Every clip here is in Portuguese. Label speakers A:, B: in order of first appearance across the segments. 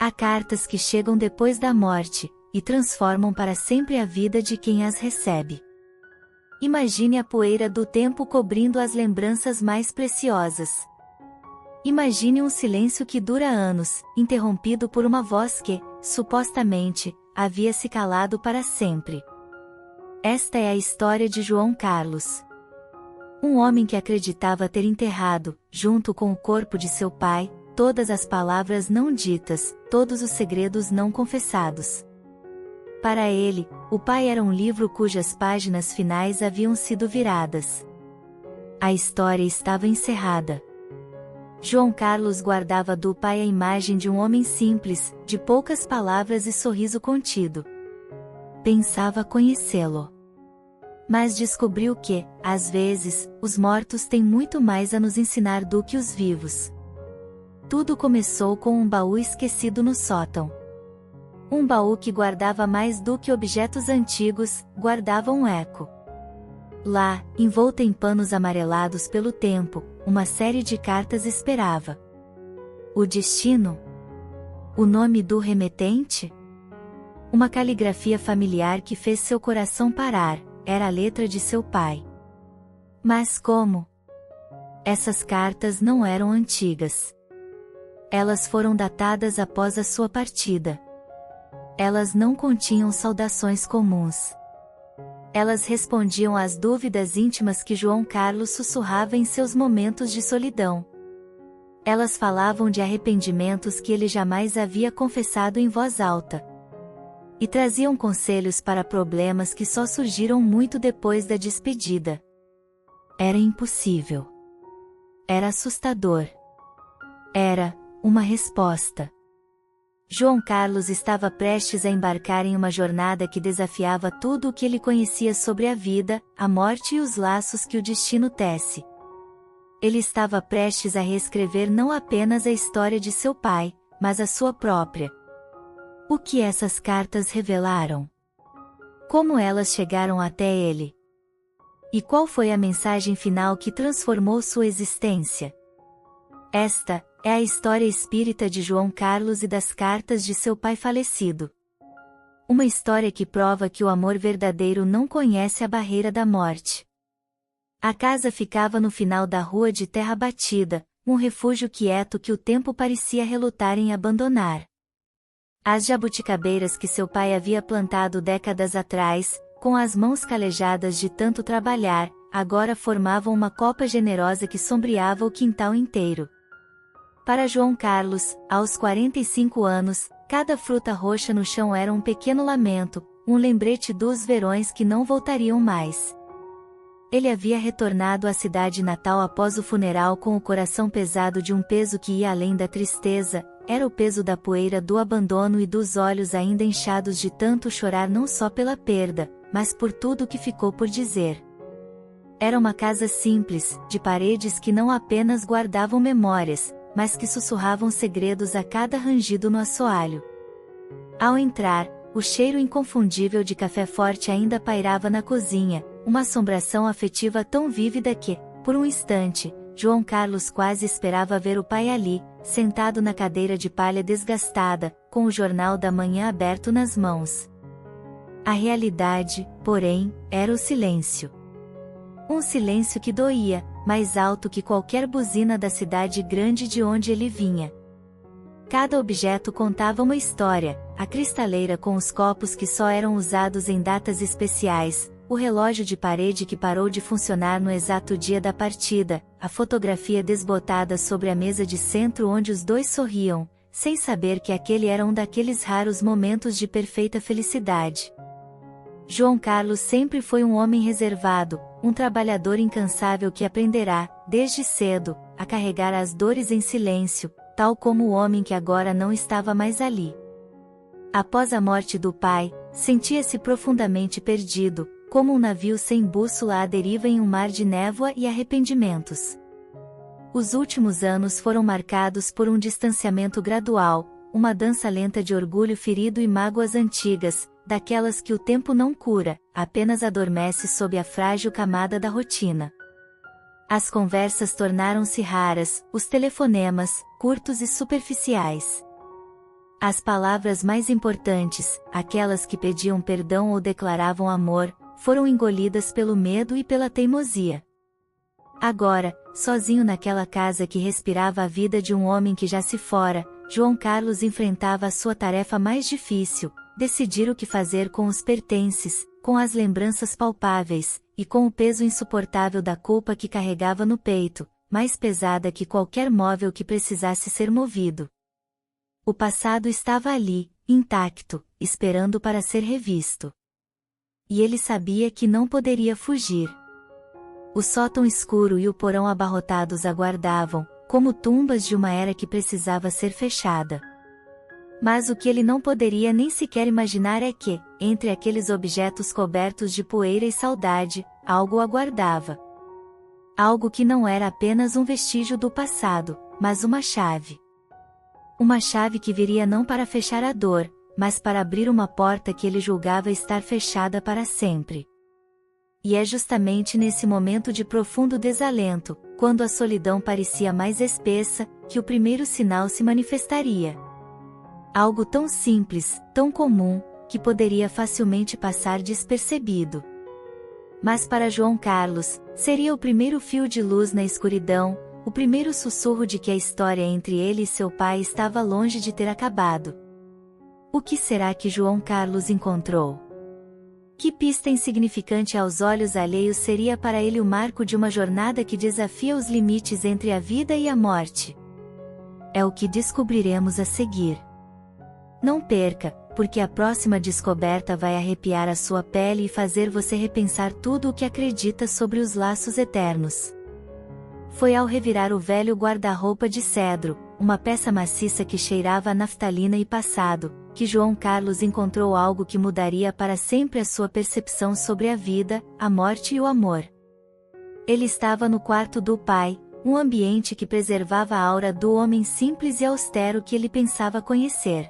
A: Há cartas que chegam depois da morte, e transformam para sempre a vida de quem as recebe. Imagine a poeira do tempo cobrindo as lembranças mais preciosas. Imagine um silêncio que dura anos, interrompido por uma voz que, supostamente, havia se calado para sempre. Esta é a história de João Carlos. Um homem que acreditava ter enterrado, junto com o corpo de seu pai, todas as palavras não ditas, todos os segredos não confessados. Para ele, o pai era um livro cujas páginas finais haviam sido viradas. A história estava encerrada. João Carlos guardava do pai a imagem de um homem simples, de poucas palavras e sorriso contido. Pensava conhecê-lo. Mas descobriu que, às vezes, os mortos têm muito mais a nos ensinar do que os vivos. Tudo começou com um baú esquecido no sótão. Um baú que guardava mais do que objetos antigos, guardava um eco. Lá, envolta em panos amarelados pelo tempo, uma série de cartas esperava. O destino? O nome do remetente? Uma caligrafia familiar que fez seu coração parar, era a letra de seu pai. Mas como? Essas cartas não eram antigas. Elas foram datadas após a sua partida. Elas não continham saudações comuns. Elas respondiam às dúvidas íntimas que João Carlos sussurrava em seus momentos de solidão. Elas falavam de arrependimentos que ele jamais havia confessado em voz alta. E traziam conselhos para problemas que só surgiram muito depois da despedida. Era impossível. Era assustador. Era uma resposta. João Carlos estava prestes a embarcar em uma jornada que desafiava tudo o que ele conhecia sobre a vida, a morte e os laços que o destino tece. Ele estava prestes a reescrever não apenas a história de seu pai, mas a sua própria. O que essas cartas revelaram? Como elas chegaram até ele? E qual foi a mensagem final que transformou sua existência? Esta é a história espírita de João Carlos e das cartas de seu pai falecido. Uma história que prova que o amor verdadeiro não conhece a barreira da morte. A casa ficava no final da rua de terra batida, um refúgio quieto que o tempo parecia relutar em abandonar. As jabuticabeiras que seu pai havia plantado décadas atrás, com as mãos calejadas de tanto trabalhar, agora formavam uma copa generosa que sombreava o quintal inteiro. Para João Carlos, aos 45 anos, cada fruta roxa no chão era um pequeno lamento, um lembrete dos verões que não voltariam mais. Ele havia retornado à cidade natal após o funeral com o coração pesado de um peso que ia além da tristeza, era o peso da poeira do abandono e dos olhos ainda inchados de tanto chorar não só pela perda, mas por tudo que ficou por dizer. Era uma casa simples, de paredes que não apenas guardavam memórias, mas que sussurravam segredos a cada rangido no assoalho. Ao entrar, o cheiro inconfundível de café forte ainda pairava na cozinha, uma assombração afetiva tão vívida que, por um instante, João Carlos quase esperava ver o pai ali, sentado na cadeira de palha desgastada, com o jornal da manhã aberto nas mãos. A realidade, porém, era o silêncio. Um silêncio que doía, mais alto que qualquer buzina da cidade grande de onde ele vinha. Cada objeto contava uma história, a cristaleira com os copos que só eram usados em datas especiais, o relógio de parede que parou de funcionar no exato dia da partida, a fotografia desbotada sobre a mesa de centro onde os dois sorriam, sem saber que aquele era um daqueles raros momentos de perfeita felicidade. João Carlos sempre foi um homem reservado, um trabalhador incansável que aprenderá, desde cedo, a carregar as dores em silêncio, tal como o homem que agora não estava mais ali. Após a morte do pai, sentia-se profundamente perdido, como um navio sem bússola à deriva em um mar de névoa e arrependimentos. Os últimos anos foram marcados por um distanciamento gradual, uma dança lenta de orgulho ferido e mágoas antigas, daquelas que o tempo não cura, apenas adormece sob a frágil camada da rotina. As conversas tornaram-se raras, os telefonemas, curtos e superficiais. As palavras mais importantes, aquelas que pediam perdão ou declaravam amor, foram engolidas pelo medo e pela teimosia. Agora, sozinho naquela casa que respirava a vida de um homem que já se fora, João Carlos enfrentava a sua tarefa mais difícil: decidir o que fazer com os pertences, com as lembranças palpáveis, e com o peso insuportável da culpa que carregava no peito, mais pesada que qualquer móvel que precisasse ser movido. O passado estava ali, intacto, esperando para ser revisto. E ele sabia que não poderia fugir. O sótão escuro e o porão abarrotados aguardavam, como tumbas de uma era que precisava ser fechada. Mas o que ele não poderia nem sequer imaginar é que, entre aqueles objetos cobertos de poeira e saudade, algo o aguardava. Algo que não era apenas um vestígio do passado, mas uma chave. Uma chave que viria não para fechar a dor, mas para abrir uma porta que ele julgava estar fechada para sempre. E é justamente nesse momento de profundo desalento, quando a solidão parecia mais espessa, que o primeiro sinal se manifestaria. Algo tão simples, tão comum, que poderia facilmente passar despercebido. Mas para João Carlos, seria o primeiro fio de luz na escuridão, o primeiro sussurro de que a história entre ele e seu pai estava longe de ter acabado. O que será que João Carlos encontrou? Que pista insignificante aos olhos alheios seria para ele o marco de uma jornada que desafia os limites entre a vida e a morte? É o que descobriremos a seguir. Não perca, porque a próxima descoberta vai arrepiar a sua pele e fazer você repensar tudo o que acredita sobre os laços eternos. Foi ao revirar o velho guarda-roupa de cedro, uma peça maciça que cheirava a naftalina e passado, que João Carlos encontrou algo que mudaria para sempre a sua percepção sobre a vida, a morte e o amor. Ele estava no quarto do pai, um ambiente que preservava a aura do homem simples e austero que ele pensava conhecer.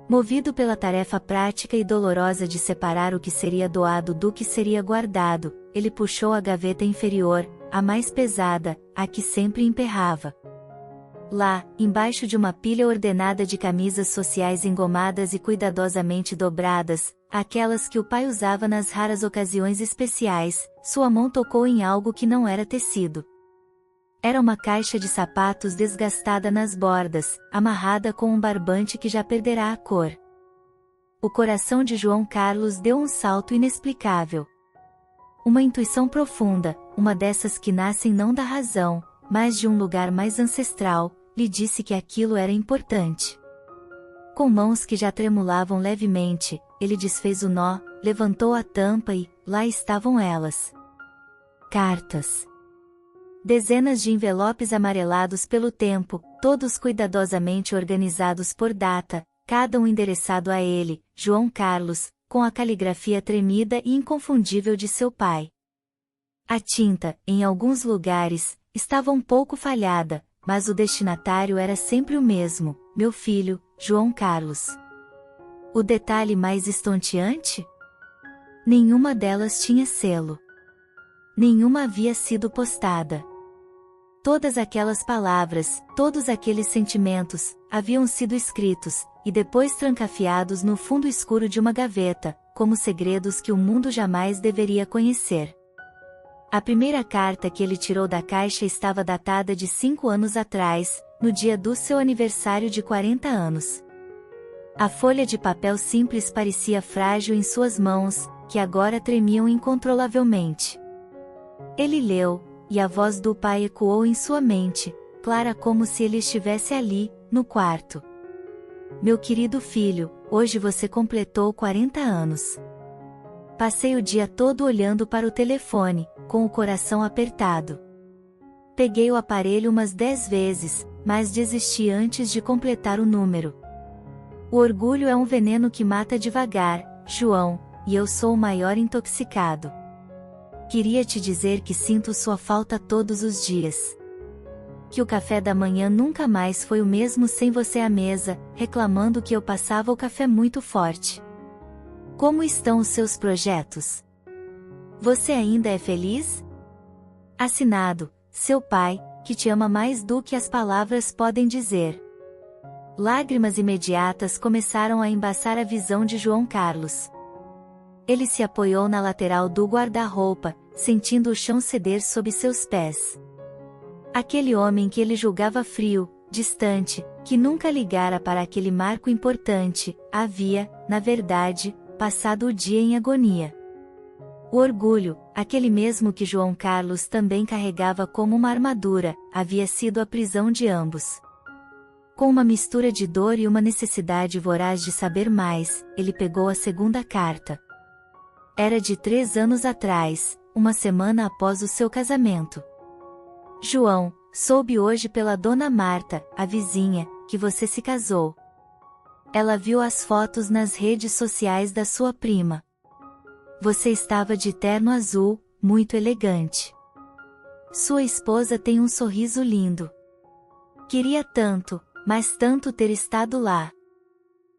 A: Movido pela tarefa prática e dolorosa de separar o que seria doado do que seria guardado, ele puxou a gaveta inferior, a mais pesada, a que sempre emperrava. Lá, embaixo de uma pilha ordenada de camisas sociais engomadas e cuidadosamente dobradas, aquelas que o pai usava nas raras ocasiões especiais, sua mão tocou em algo que não era tecido. Era uma caixa de sapatos desgastada nas bordas, amarrada com um barbante que já perderá a cor. O coração de João Carlos deu um salto inexplicável. Uma intuição profunda, uma dessas que nascem não da razão, mas de um lugar mais ancestral, lhe disse que aquilo era importante. Com mãos que já tremulavam levemente, ele desfez o nó, levantou a tampa e, lá estavam elas. Cartas. Dezenas de envelopes amarelados pelo tempo, todos cuidadosamente organizados por data, cada um endereçado a ele, João Carlos, com a caligrafia tremida e inconfundível de seu pai. A tinta, em alguns lugares, estava um pouco falhada, mas o destinatário era sempre o mesmo, meu filho, João Carlos. O detalhe mais estonteante? Nenhuma delas tinha selo. Nenhuma havia sido postada. Todas aquelas palavras, todos aqueles sentimentos, haviam sido escritos, e depois trancafiados no fundo escuro de uma gaveta, como segredos que o mundo jamais deveria conhecer. A primeira carta que ele tirou da caixa estava datada de 5 anos atrás, no dia do seu aniversário de 40 anos. A folha de papel simples parecia frágil em suas mãos, que agora tremiam incontrolavelmente. Ele leu, e a voz do pai ecoou em sua mente, clara como se ele estivesse ali, no quarto. Meu querido filho, hoje você completou 40 anos. Passei o dia todo olhando para o telefone, com o coração apertado. Peguei o aparelho umas 10 vezes, mas desisti antes de completar o número. O orgulho é um veneno que mata devagar, João, e eu sou o maior intoxicado. Queria te dizer que sinto sua falta todos os dias. Que o café da manhã nunca mais foi o mesmo sem você à mesa, reclamando que eu passava o café muito forte. Como estão os seus projetos? Você ainda é feliz? Assinado, seu pai, que te ama mais do que as palavras podem dizer. Lágrimas imediatas começaram a embaçar a visão de João Carlos. Ele se apoiou na lateral do guarda-roupa, sentindo o chão ceder sob seus pés. Aquele homem que ele julgava frio, distante, que nunca ligara para aquele marco importante, havia, na verdade, passado o dia em agonia. O orgulho, aquele mesmo que João Carlos também carregava como uma armadura, havia sido a prisão de ambos. Com uma mistura de dor e uma necessidade voraz de saber mais, ele pegou a segunda carta. Era de 3 anos atrás, uma semana após o seu casamento. João, soube hoje pela dona Marta, a vizinha, que você se casou. Ela viu as fotos nas redes sociais da sua prima. Você estava de terno azul, muito elegante. Sua esposa tem um sorriso lindo. Queria tanto, mas tanto ter estado lá.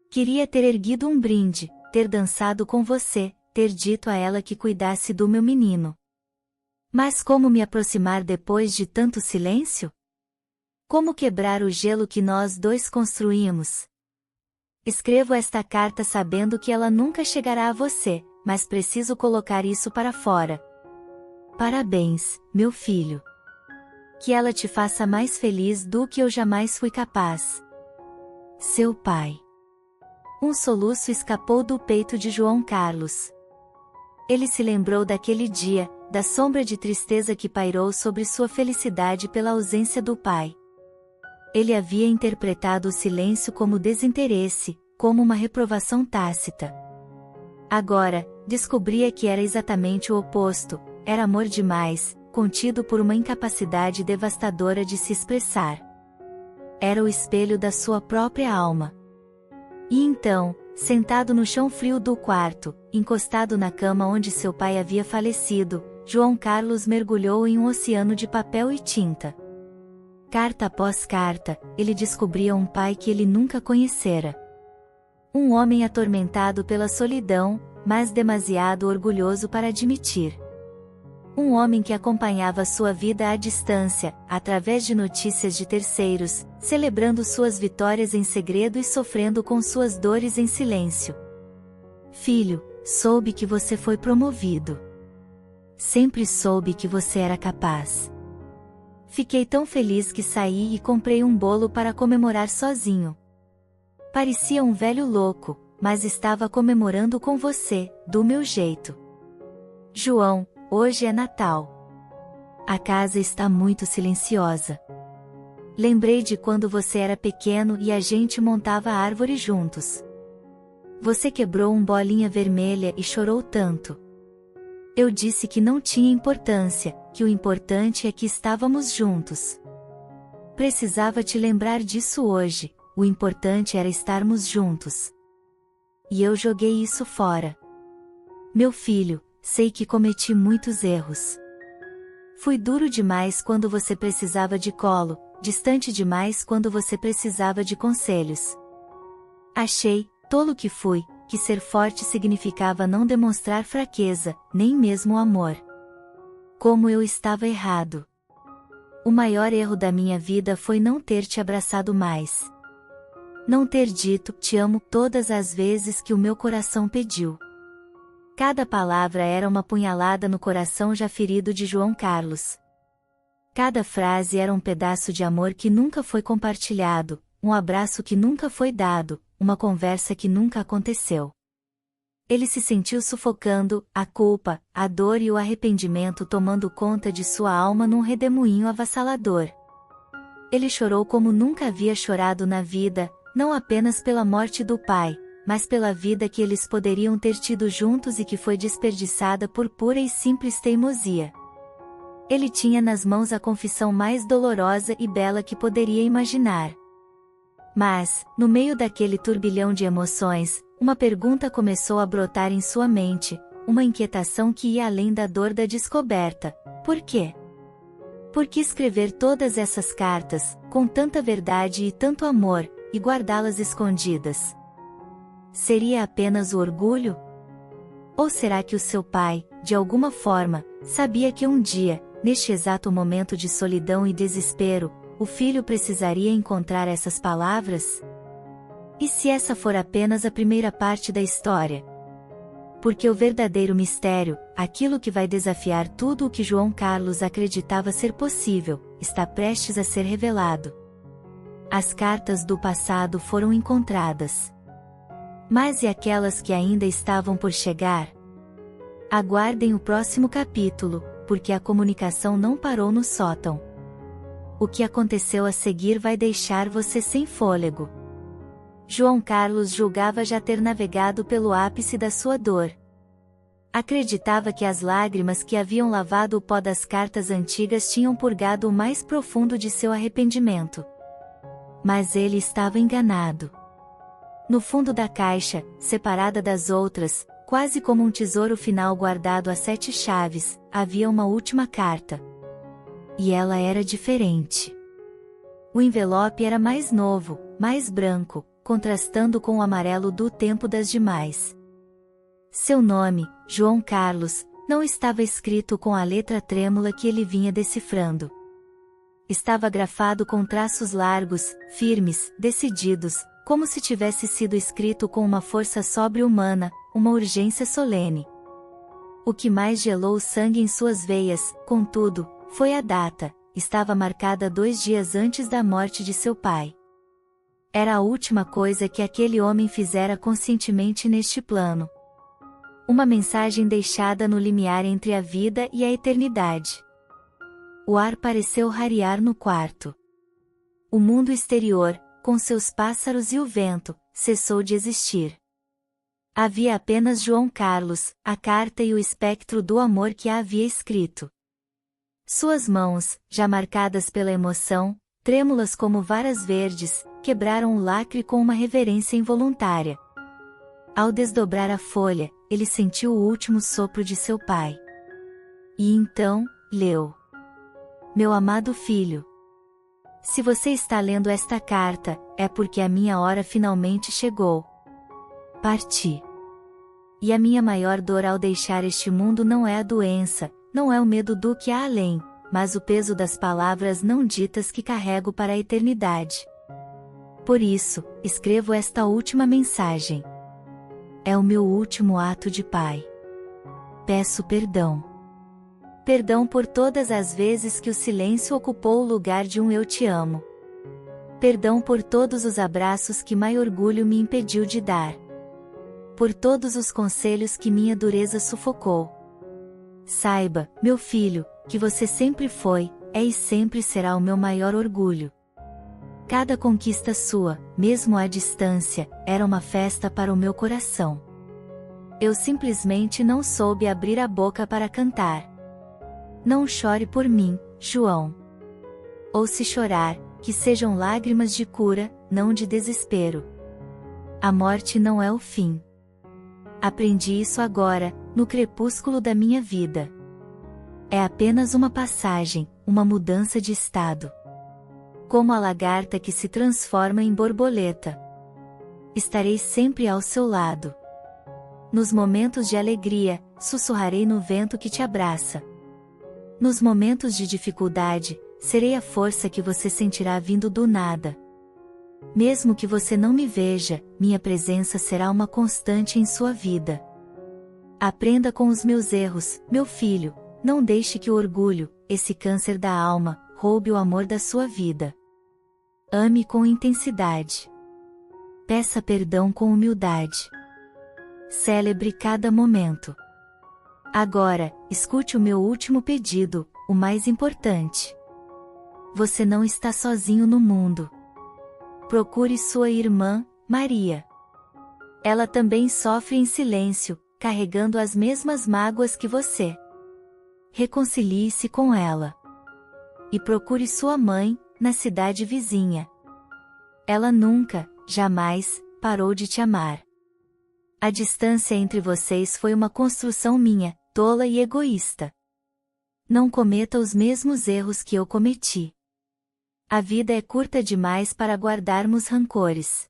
A: Queria ter erguido um brinde, ter dançado com você, ter dito a ela que cuidasse do meu menino. Mas como me aproximar depois de tanto silêncio? Como quebrar o gelo que nós dois construímos? Escrevo esta carta sabendo que ela nunca chegará a você, mas preciso colocar isso para fora. Parabéns, meu filho. Que ela te faça mais feliz do que eu jamais fui capaz. Seu pai. Um soluço escapou do peito de João Carlos. Ele se lembrou daquele dia, da sombra de tristeza que pairou sobre sua felicidade pela ausência do pai. Ele havia interpretado o silêncio como desinteresse, como uma reprovação tácita. Agora, descobria que era exatamente o oposto, era amor demais, contido por uma incapacidade devastadora de se expressar. Era o espelho da sua própria alma. E então, sentado no chão frio do quarto, encostado na cama onde seu pai havia falecido, João Carlos mergulhou em um oceano de papel e tinta. Carta após carta, ele descobria um pai que ele nunca conhecera. Um homem atormentado pela solidão, mas demasiado orgulhoso para admitir. Um homem que acompanhava sua vida à distância, através de notícias de terceiros, celebrando suas vitórias em segredo e sofrendo com suas dores em silêncio. Filho, soube que você foi promovido. Sempre soube que você era capaz. Fiquei tão feliz que saí e comprei um bolo para comemorar sozinho. Parecia um velho louco, mas estava comemorando com você, do meu jeito. João, hoje é Natal. A casa está muito silenciosa. Lembrei de quando você era pequeno e a gente montava a árvore juntos. Você quebrou uma bolinha vermelha e chorou tanto. Eu disse que não tinha importância, que o importante é que estávamos juntos. Precisava te lembrar disso hoje, o importante era estarmos juntos. E eu joguei isso fora. Meu filho, sei que cometi muitos erros. Fui duro demais quando você precisava de colo, distante demais quando você precisava de conselhos. Achei, tolo que fui, que ser forte significava não demonstrar fraqueza, nem mesmo amor. Como eu estava errado. O maior erro da minha vida foi não ter te abraçado mais. Não ter dito te amo todas as vezes que o meu coração pediu. Cada palavra era uma punhalada no coração já ferido de João Carlos. Cada frase era um pedaço de amor que nunca foi compartilhado, um abraço que nunca foi dado, uma conversa que nunca aconteceu. Ele se sentiu sufocando, a culpa, a dor e o arrependimento tomando conta de sua alma num redemoinho avassalador. Ele chorou como nunca havia chorado na vida, não apenas pela morte do pai, mas pela vida que eles poderiam ter tido juntos e que foi desperdiçada por pura e simples teimosia. Ele tinha nas mãos a confissão mais dolorosa e bela que poderia imaginar. Mas, no meio daquele turbilhão de emoções, uma pergunta começou a brotar em sua mente, uma inquietação que ia além da dor da descoberta. Por quê? Por que escrever todas essas cartas, com tanta verdade e tanto amor, e guardá-las escondidas? Seria apenas o orgulho? Ou será que o seu pai, de alguma forma, sabia que um dia, neste exato momento de solidão e desespero, o filho precisaria encontrar essas palavras? E se essa for apenas a primeira parte da história? Porque o verdadeiro mistério, aquilo que vai desafiar tudo o que João Carlos acreditava ser possível, está prestes a ser revelado. As cartas do passado foram encontradas. Mas e aquelas que ainda estavam por chegar? Aguardem o próximo capítulo, porque a comunicação não parou no sótão. O que aconteceu a seguir vai deixar você sem fôlego. João Carlos julgava já ter navegado pelo ápice da sua dor. Acreditava que as lágrimas que haviam lavado o pó das cartas antigas tinham purgado o mais profundo de seu arrependimento. Mas ele estava enganado. No fundo da caixa, separada das outras, quase como um tesouro final guardado a 7 chaves, havia uma última carta. E ela era diferente. O envelope era mais novo, mais branco, contrastando com o amarelo do tempo das demais. Seu nome, João Carlos, não estava escrito com a letra trêmula que ele vinha decifrando. Estava grafado com traços largos, firmes, decididos, como se tivesse sido escrito com uma força sobre-humana, uma urgência solene. O que mais gelou o sangue em suas veias, contudo, foi a data. Estava marcada 2 dias antes da morte de seu pai. Era a última coisa que aquele homem fizera conscientemente neste plano. Uma mensagem deixada no limiar entre a vida e a eternidade. O ar pareceu rarear no quarto. O mundo exterior, com seus pássaros e o vento, cessou de existir. Havia apenas João Carlos, a carta e o espectro do amor que a havia escrito. Suas mãos, já marcadas pela emoção, trêmulas como varas verdes, quebraram o lacre com uma reverência involuntária. Ao desdobrar a folha, ele sentiu o último sopro de seu pai. E então, leu: Meu amado filho. Se você está lendo esta carta, é porque a minha hora finalmente chegou. Parti. E a minha maior dor ao deixar este mundo não é a doença, não é o medo do que há além, mas o peso das palavras não ditas que carrego para a eternidade. Por isso, escrevo esta última mensagem. É o meu último ato de pai. Peço perdão. Perdão por todas as vezes que o silêncio ocupou o lugar de um eu te amo. Perdão por todos os abraços que meu orgulho me impediu de dar. Por todos os conselhos que minha dureza sufocou. Saiba, meu filho, que você sempre foi, é e sempre será o meu maior orgulho. Cada conquista sua, mesmo à distância, era uma festa para o meu coração. Eu simplesmente não soube abrir a boca para cantar. Não chore por mim, João. Ou se chorar, que sejam lágrimas de cura, não de desespero. A morte não é o fim. Aprendi isso agora, no crepúsculo da minha vida. É apenas uma passagem, uma mudança de estado. Como a lagarta que se transforma em borboleta. Estarei sempre ao seu lado. Nos momentos de alegria, sussurrarei no vento que te abraça. Nos momentos de dificuldade, serei a força que você sentirá vindo do nada. Mesmo que você não me veja, minha presença será uma constante em sua vida. Aprenda com os meus erros, meu filho, não deixe que o orgulho, esse câncer da alma, roube o amor da sua vida. Ame com intensidade. Peça perdão com humildade. Celebre cada momento. Agora, escute o meu último pedido, o mais importante. Você não está sozinho no mundo. Procure sua irmã, Maria. Ela também sofre em silêncio, carregando as mesmas mágoas que você. Reconcilie-se com ela. E procure sua mãe, na cidade vizinha. Ela nunca, jamais, parou de te amar. A distância entre vocês foi uma construção minha, tola e egoísta. Não cometa os mesmos erros que eu cometi. A vida é curta demais para guardarmos rancores.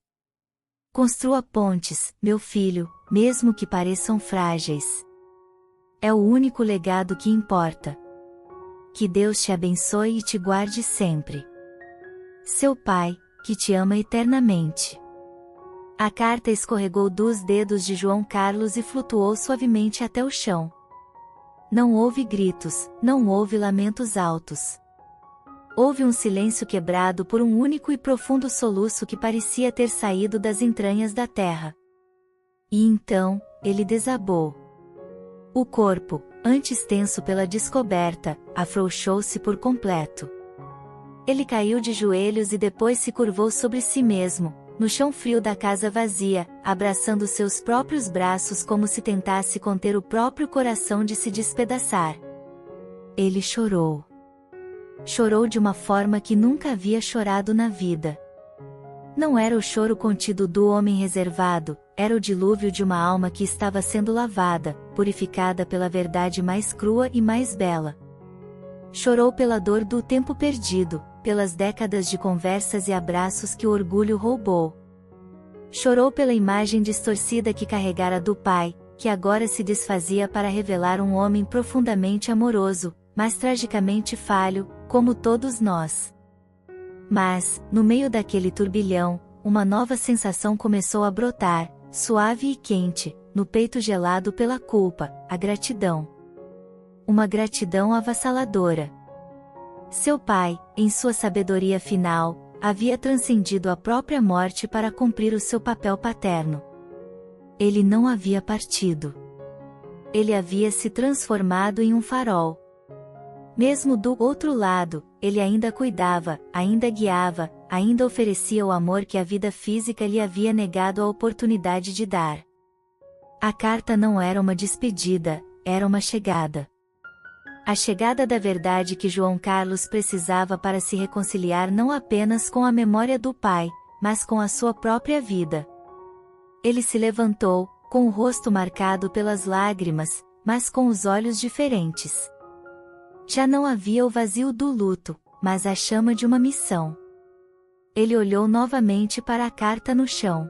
A: Construa pontes, meu filho, mesmo que pareçam frágeis. É o único legado que importa. Que Deus te abençoe e te guarde sempre. Seu pai, que te ama eternamente. A carta escorregou dos dedos de João Carlos e flutuou suavemente até o chão. Não houve gritos, não houve lamentos altos. Houve um silêncio quebrado por um único e profundo soluço que parecia ter saído das entranhas da terra. E então, ele desabou. O corpo, antes tenso pela descoberta, afrouxou-se por completo. Ele caiu de joelhos e depois se curvou sobre si mesmo, no chão frio da casa vazia, abraçando seus próprios braços como se tentasse conter o próprio coração de se despedaçar. Ele chorou. Chorou de uma forma que nunca havia chorado na vida. Não era o choro contido do homem reservado, era o dilúvio de uma alma que estava sendo lavada, purificada pela verdade mais crua e mais bela. Chorou pela dor do tempo perdido, pelas décadas de conversas e abraços que o orgulho roubou. Chorou pela imagem distorcida que carregara do pai, que agora se desfazia para revelar um homem profundamente amoroso, mas tragicamente falho, como todos nós. Mas, no meio daquele turbilhão, uma nova sensação começou a brotar, suave e quente, no peito gelado pela culpa, a gratidão. Uma gratidão avassaladora. Seu pai, em sua sabedoria final, havia transcendido a própria morte para cumprir o seu papel paterno. Ele não havia partido. Ele havia se transformado em um farol. Mesmo do outro lado, ele ainda cuidava, ainda guiava, ainda oferecia o amor que a vida física lhe havia negado a oportunidade de dar. A carta não era uma despedida, era uma chegada. A chegada da verdade que João Carlos precisava para se reconciliar não apenas com a memória do pai, mas com a sua própria vida. Ele se levantou, com o rosto marcado pelas lágrimas, mas com os olhos diferentes. Já não havia o vazio do luto, mas a chama de uma missão. Ele olhou novamente para a carta no chão.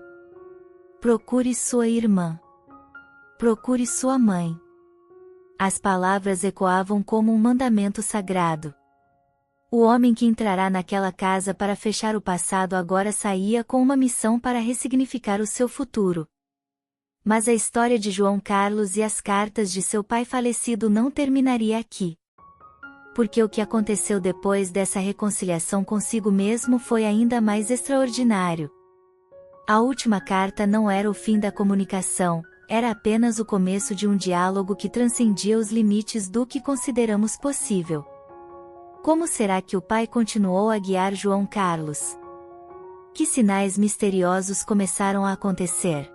A: Procure sua irmã. Procure sua mãe. As palavras ecoavam como um mandamento sagrado. O homem que entrará naquela casa para fechar o passado agora saía com uma missão para ressignificar o seu futuro. Mas a história de João Carlos e as cartas de seu pai falecido não terminaria aqui. Porque o que aconteceu depois dessa reconciliação consigo mesmo foi ainda mais extraordinário. A última carta não era o fim da comunicação, era apenas o começo de um diálogo que transcendia os limites do que consideramos possível. Como será que o pai continuou a guiar João Carlos? Que sinais misteriosos começaram a acontecer?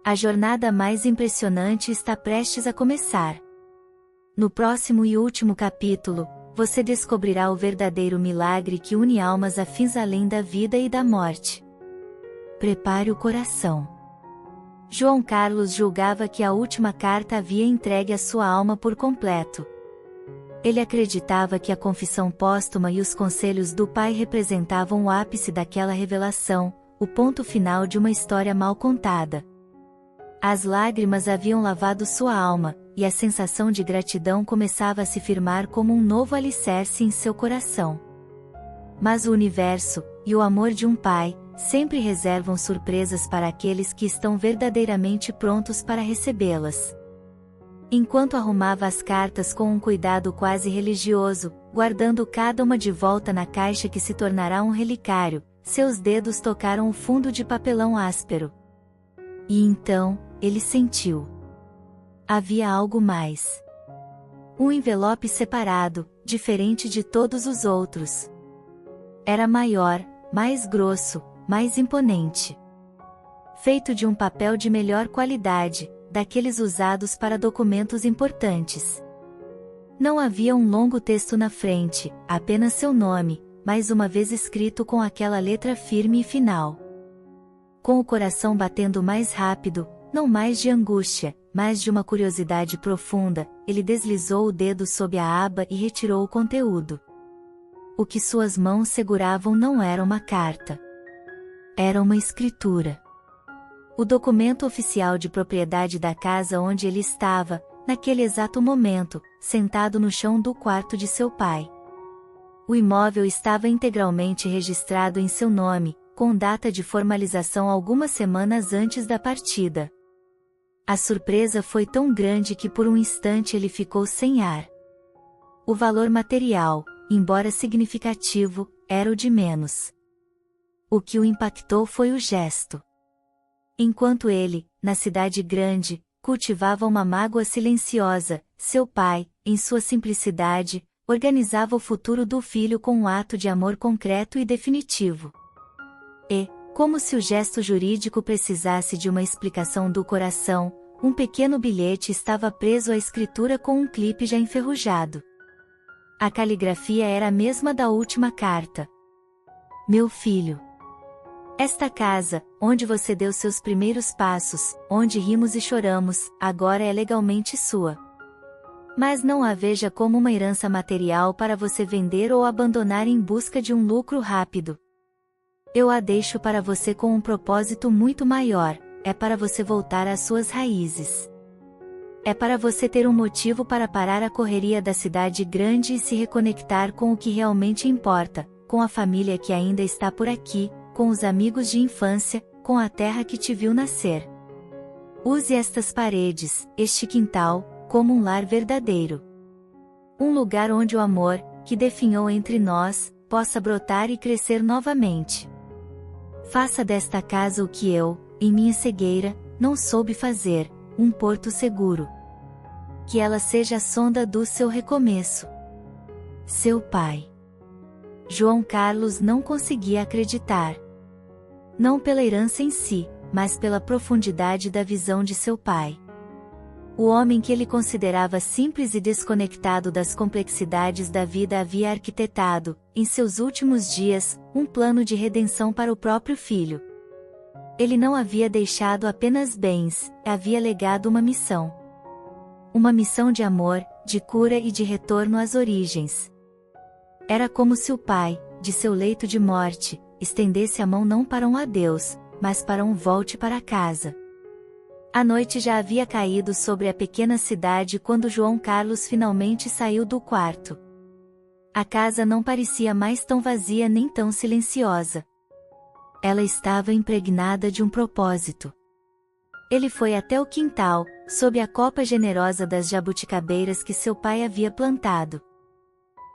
A: A jornada mais impressionante está prestes a começar. No próximo e último capítulo, você descobrirá o verdadeiro milagre que une almas afins além da vida e da morte. Prepare o coração. João Carlos julgava que a última carta havia entregue a sua alma por completo. Ele acreditava que a confissão póstuma e os conselhos do pai representavam o ápice daquela revelação, o ponto final de uma história mal contada. As lágrimas haviam lavado sua alma, e a sensação de gratidão começava a se firmar como um novo alicerce em seu coração. Mas o universo, e o amor de um pai, sempre reservam surpresas para aqueles que estão verdadeiramente prontos para recebê-las. Enquanto arrumava as cartas com um cuidado quase religioso, guardando cada uma de volta na caixa que se tornará um relicário, seus dedos tocaram o fundo de papelão áspero. E então, ele sentiu. Havia algo mais. Um envelope separado, diferente de todos os outros. Era maior, mais grosso, mais imponente. Feito de um papel de melhor qualidade, daqueles usados para documentos importantes. Não havia um longo texto na frente, apenas seu nome, mais uma vez escrito com aquela letra firme e final. Com o coração batendo mais rápido, não mais de angústia, mas de uma curiosidade profunda, ele deslizou o dedo sob a aba e retirou o conteúdo. O que suas mãos seguravam não era uma carta. Era uma escritura. O documento oficial de propriedade da casa onde ele estava, naquele exato momento, sentado no chão do quarto de seu pai. O imóvel estava integralmente registrado em seu nome, com data de formalização algumas semanas antes da partida. A surpresa foi tão grande que por um instante ele ficou sem ar. O valor material, embora significativo, era o de menos. O que o impactou foi o gesto. Enquanto ele, na cidade grande, cultivava uma mágoa silenciosa, seu pai, em sua simplicidade, organizava o futuro do filho com um ato de amor concreto e definitivo. E, como se o gesto jurídico precisasse de uma explicação do coração, um pequeno bilhete estava preso à escritura com um clipe já enferrujado. A caligrafia era a mesma da última carta. Meu filho. Esta casa, onde você deu seus primeiros passos, onde rimos e choramos, agora é legalmente sua. Mas não a veja como uma herança material para você vender ou abandonar em busca de um lucro rápido. Eu a deixo para você com um propósito muito maior, é para você voltar às suas raízes. É para você ter um motivo para parar a correria da cidade grande e se reconectar com o que realmente importa, com a família que ainda está por aqui, com os amigos de infância, com a terra que te viu nascer. Use estas paredes, este quintal, como um lar verdadeiro. Um lugar onde o amor, que definhou entre nós, possa brotar e crescer novamente. Faça desta casa o que eu, em minha cegueira, não soube fazer, um porto seguro. Que ela seja a sonda do seu recomeço. Seu pai. João Carlos não conseguia acreditar. Não pela herança em si, mas pela profundidade da visão de seu pai. O homem que ele considerava simples e desconectado das complexidades da vida havia arquitetado, em seus últimos dias, um plano de redenção para o próprio filho. Ele não havia deixado apenas bens, havia legado uma missão. Uma missão de amor, de cura e de retorno às origens. Era como se o pai, de seu leito de morte, estendesse a mão não para um adeus, mas para um volte para casa. A noite já havia caído sobre a pequena cidade quando João Carlos finalmente saiu do quarto. A casa não parecia mais tão vazia nem tão silenciosa. Ela estava impregnada de um propósito. Ele foi até o quintal, sob a copa generosa das jabuticabeiras que seu pai havia plantado.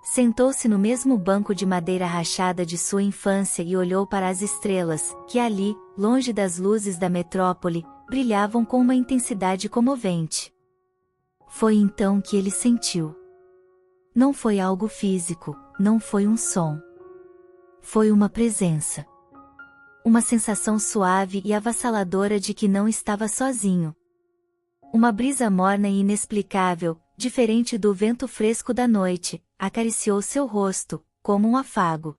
A: Sentou-se no mesmo banco de madeira rachada de sua infância e olhou para as estrelas, que ali, longe das luzes da metrópole, brilhavam com uma intensidade comovente. Foi então que ele sentiu. Não foi algo físico, não foi um som. Foi uma presença. Uma sensação suave e avassaladora de que não estava sozinho. Uma brisa morna e inexplicável, diferente do vento fresco da noite, acariciou seu rosto, como um afago.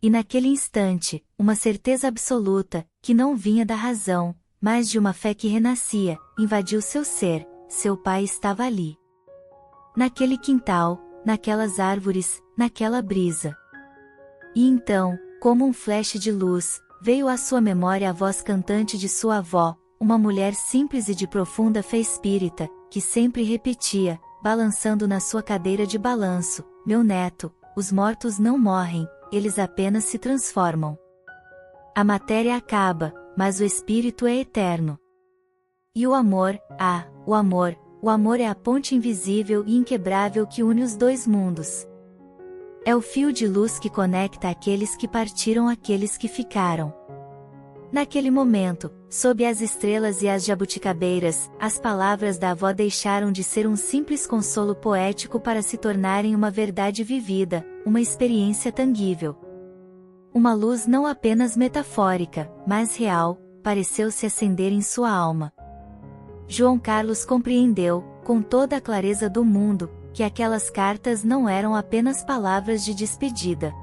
A: E naquele instante, uma certeza absoluta, que não vinha da razão, mas de uma fé que renascia, invadiu seu ser, seu pai estava ali. Naquele quintal, naquelas árvores, naquela brisa. E então, como um flash de luz, veio à sua memória a voz cantante de sua avó, uma mulher simples e de profunda fé espírita, que sempre repetia, balançando na sua cadeira de balanço: meu neto, os mortos não morrem, eles apenas se transformam. A matéria acaba, mas o espírito é eterno. E o amor o amor é a ponte invisível e inquebrável que une os dois mundos. É o fio de luz que conecta aqueles que partiram àqueles que ficaram. Naquele momento, sob as estrelas e as jabuticabeiras, as palavras da avó deixaram de ser um simples consolo poético para se tornarem uma verdade vivida, uma experiência tangível. Uma luz não apenas metafórica, mas real, pareceu se acender em sua alma. João Carlos compreendeu, com toda a clareza do mundo, que aquelas cartas não eram apenas palavras de despedida.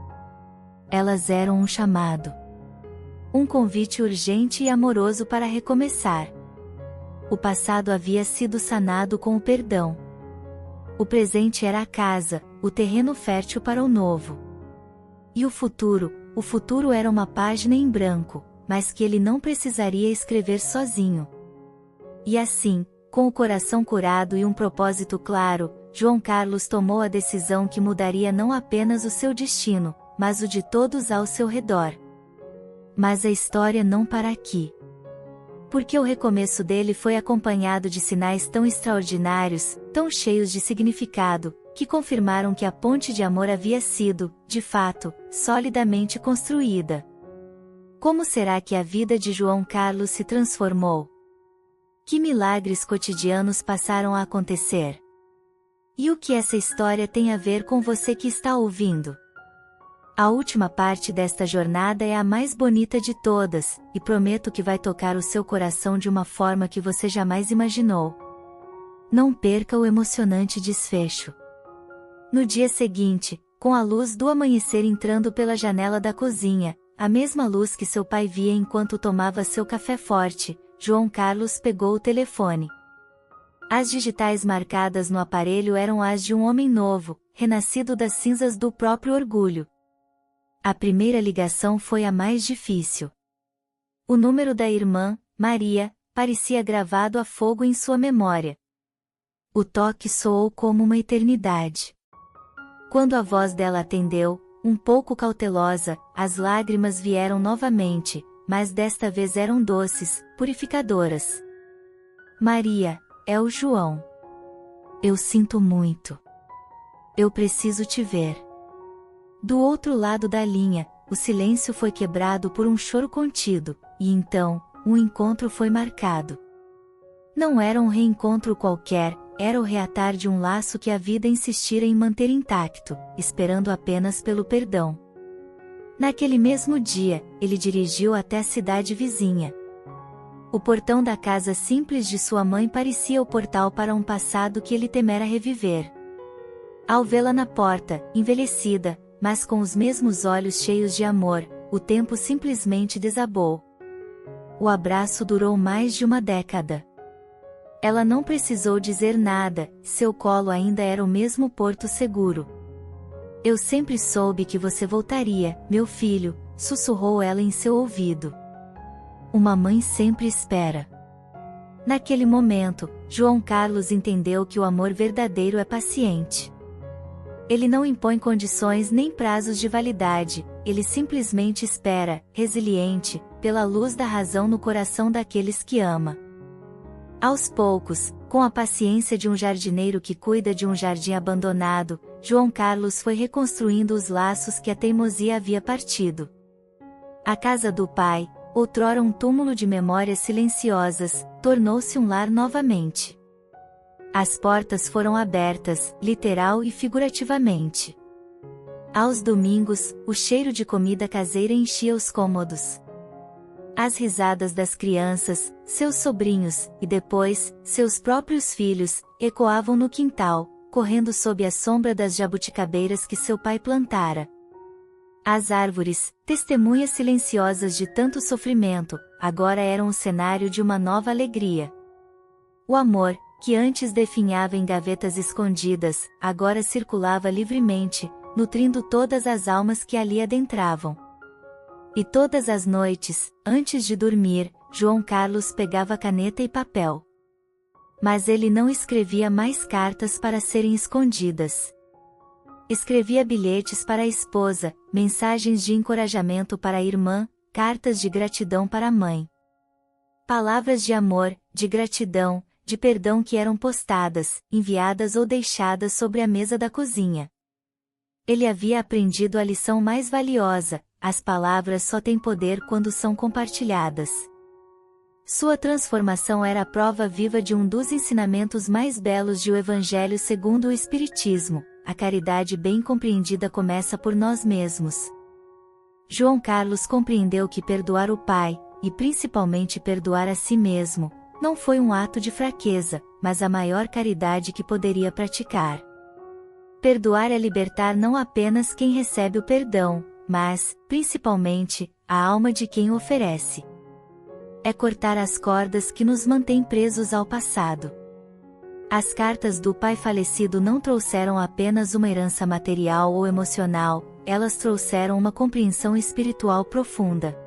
A: Elas eram um chamado. Um convite urgente e amoroso para recomeçar. O passado havia sido sanado com o perdão. O presente era a casa, o terreno fértil para o novo. E o futuro era uma página em branco, mas que ele não precisaria escrever sozinho. E assim, com o coração curado e um propósito claro, João Carlos tomou a decisão que mudaria não apenas o seu destino, mas o de todos ao seu redor. Mas a história não para aqui. Porque o recomeço dele foi acompanhado de sinais tão extraordinários, tão cheios de significado, que confirmaram que a ponte de amor havia sido, de fato, solidamente construída. Como será que a vida de João Carlos se transformou? Que milagres cotidianos passaram a acontecer? E o que essa história tem a ver com você que está ouvindo? A última parte desta jornada é a mais bonita de todas, e prometo que vai tocar o seu coração de uma forma que você jamais imaginou. Não perca o emocionante desfecho. No dia seguinte, com a luz do amanhecer entrando pela janela da cozinha, a mesma luz que seu pai via enquanto tomava seu café forte, João Carlos pegou o telefone. As digitais marcadas no aparelho eram as de um homem novo, renascido das cinzas do próprio orgulho. A primeira ligação foi a mais difícil. O número da irmã, Maria, parecia gravado a fogo em sua memória. O toque soou como uma eternidade. Quando a voz dela atendeu, um pouco cautelosa, as lágrimas vieram novamente, mas desta vez eram doces, purificadoras. Maria, é o João. Eu sinto muito. Eu preciso te ver. Do outro lado da linha, o silêncio foi quebrado por um choro contido, e então, um encontro foi marcado. Não era um reencontro qualquer, era o reatar de um laço que a vida insistira em manter intacto, esperando apenas pelo perdão. Naquele mesmo dia, ele dirigiu até a cidade vizinha. O portão da casa simples de sua mãe parecia o portal para um passado que ele temera reviver. Ao vê-la na porta, envelhecida, mas com os mesmos olhos cheios de amor, o tempo simplesmente desabou. O abraço durou mais de uma década. Ela não precisou dizer nada, seu colo ainda era o mesmo porto seguro. Eu sempre soube que você voltaria, meu filho, sussurrou ela em seu ouvido. Uma mãe sempre espera. Naquele momento, João Carlos entendeu que o amor verdadeiro é paciente. Ele não impõe condições nem prazos de validade, ele simplesmente espera, resiliente, pela luz da razão no coração daqueles que ama. Aos poucos, com a paciência de um jardineiro que cuida de um jardim abandonado, João Carlos foi reconstruindo os laços que a teimosia havia partido. A casa do pai, outrora um túmulo de memórias silenciosas, tornou-se um lar novamente. As portas foram abertas, literal e figurativamente. Aos domingos, o cheiro de comida caseira enchia os cômodos. As risadas das crianças, seus sobrinhos, e depois, seus próprios filhos, ecoavam no quintal, correndo sob a sombra das jabuticabeiras que seu pai plantara. As árvores, testemunhas silenciosas de tanto sofrimento, agora eram o cenário de uma nova alegria. O amor, que antes definhava em gavetas escondidas, agora circulava livremente, nutrindo todas as almas que ali adentravam. E todas as noites, antes de dormir, João Carlos pegava caneta e papel. Mas ele não escrevia mais cartas para serem escondidas. Escrevia bilhetes para a esposa, mensagens de encorajamento para a irmã, cartas de gratidão para a mãe. Palavras de amor, de gratidão, de perdão que eram postadas, enviadas ou deixadas sobre a mesa da cozinha. Ele havia aprendido a lição mais valiosa: as palavras só têm poder quando são compartilhadas. Sua transformação era a prova viva de um dos ensinamentos mais belos de O Evangelho segundo o Espiritismo: a caridade bem compreendida começa por nós mesmos. João Carlos compreendeu que perdoar o pai, e principalmente perdoar a si mesmo, não foi um ato de fraqueza, mas a maior caridade que poderia praticar. Perdoar é libertar não apenas quem recebe o perdão, mas, principalmente, a alma de quem o oferece. É cortar as cordas que nos mantêm presos ao passado. As cartas do pai falecido não trouxeram apenas uma herança material ou emocional, elas trouxeram uma compreensão espiritual profunda.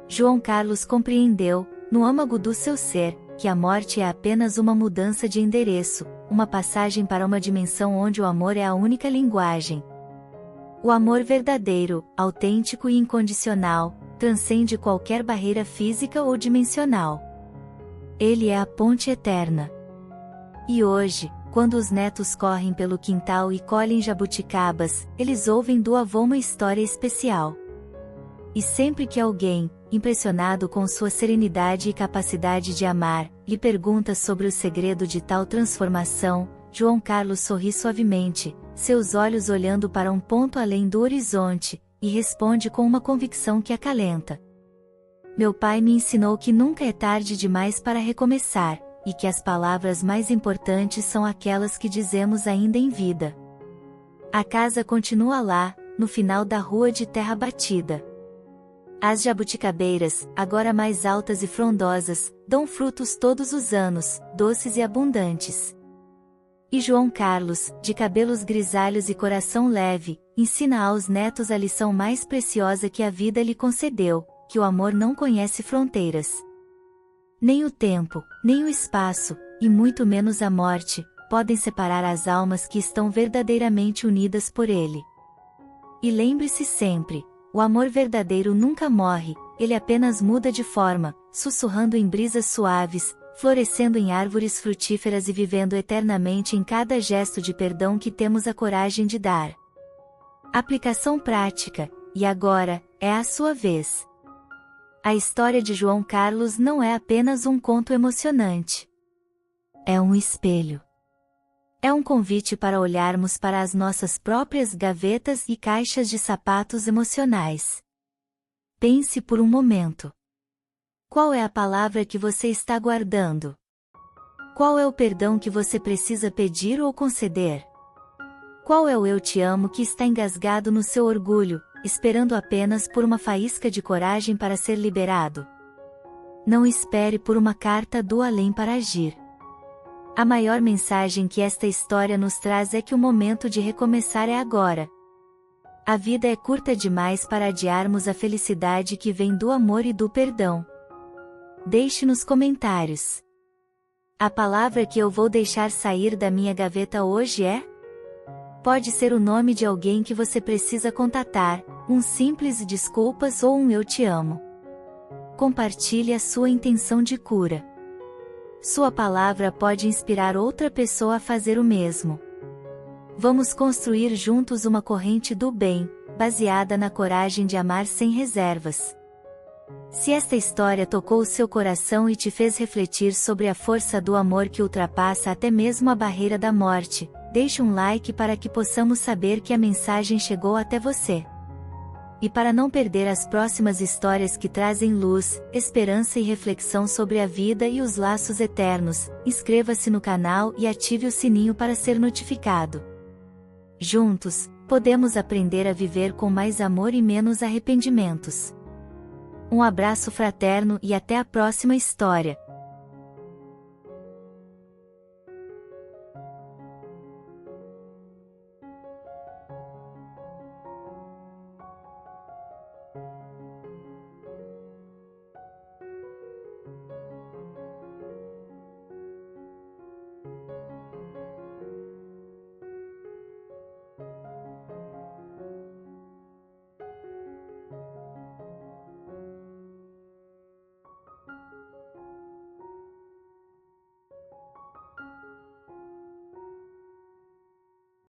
A: João Carlos compreendeu, no âmago do seu ser, que a morte é apenas uma mudança de endereço, uma passagem para uma dimensão onde o amor é a única linguagem. O amor verdadeiro, autêntico e incondicional, transcende qualquer barreira física ou dimensional. Ele é a ponte eterna. E hoje, quando os netos correm pelo quintal e colhem jabuticabas, eles ouvem do avô uma história especial. E sempre que alguém, impressionado com sua serenidade e capacidade de amar, lhe pergunta sobre o segredo de tal transformação, João Carlos sorri suavemente, seus olhos olhando para um ponto além do horizonte, e responde com uma convicção que acalenta. Meu pai me ensinou que nunca é tarde demais para recomeçar, e que as palavras mais importantes são aquelas que dizemos ainda em vida. A casa continua lá, no final da rua de terra batida. As jabuticabeiras, agora mais altas e frondosas, dão frutos todos os anos, doces e abundantes. E João Carlos, de cabelos grisalhos e coração leve, ensina aos netos a lição mais preciosa que a vida lhe concedeu, que o amor não conhece fronteiras. Nem o tempo, nem o espaço, e muito menos a morte, podem separar as almas que estão verdadeiramente unidas por ele. E lembre-se sempre, o amor verdadeiro nunca morre, ele apenas muda de forma, sussurrando em brisas suaves, florescendo em árvores frutíferas e vivendo eternamente em cada gesto de perdão que temos a coragem de dar. Aplicação prática, e agora, é a sua vez. A história de João Carlos não é apenas um conto emocionante. É um espelho. É um convite para olharmos para as nossas próprias gavetas e caixas de sapatos emocionais. Pense por um momento. Qual é a palavra que você está guardando? Qual é o perdão que você precisa pedir ou conceder? Qual é o eu te amo que está engasgado no seu orgulho, esperando apenas por uma faísca de coragem para ser liberado? Não espere por uma carta do além para agir. A maior mensagem que esta história nos traz é que o momento de recomeçar é agora. A vida é curta demais para adiarmos a felicidade que vem do amor e do perdão. Deixe nos comentários. A palavra que eu vou deixar sair da minha gaveta hoje é? Pode ser o nome de alguém que você precisa contatar, um simples desculpas ou um eu te amo. Compartilhe a sua intenção de cura. Sua palavra pode inspirar outra pessoa a fazer o mesmo. Vamos construir juntos uma corrente do bem, baseada na coragem de amar sem reservas. Se esta história tocou o seu coração e te fez refletir sobre a força do amor que ultrapassa até mesmo a barreira da morte, deixe um like para que possamos saber que a mensagem chegou até você. E para não perder as próximas histórias que trazem luz, esperança e reflexão sobre a vida e os laços eternos, inscreva-se no canal e ative o sininho para ser notificado. Juntos, podemos aprender a viver com mais amor e menos arrependimentos. Um abraço fraterno e até a próxima história.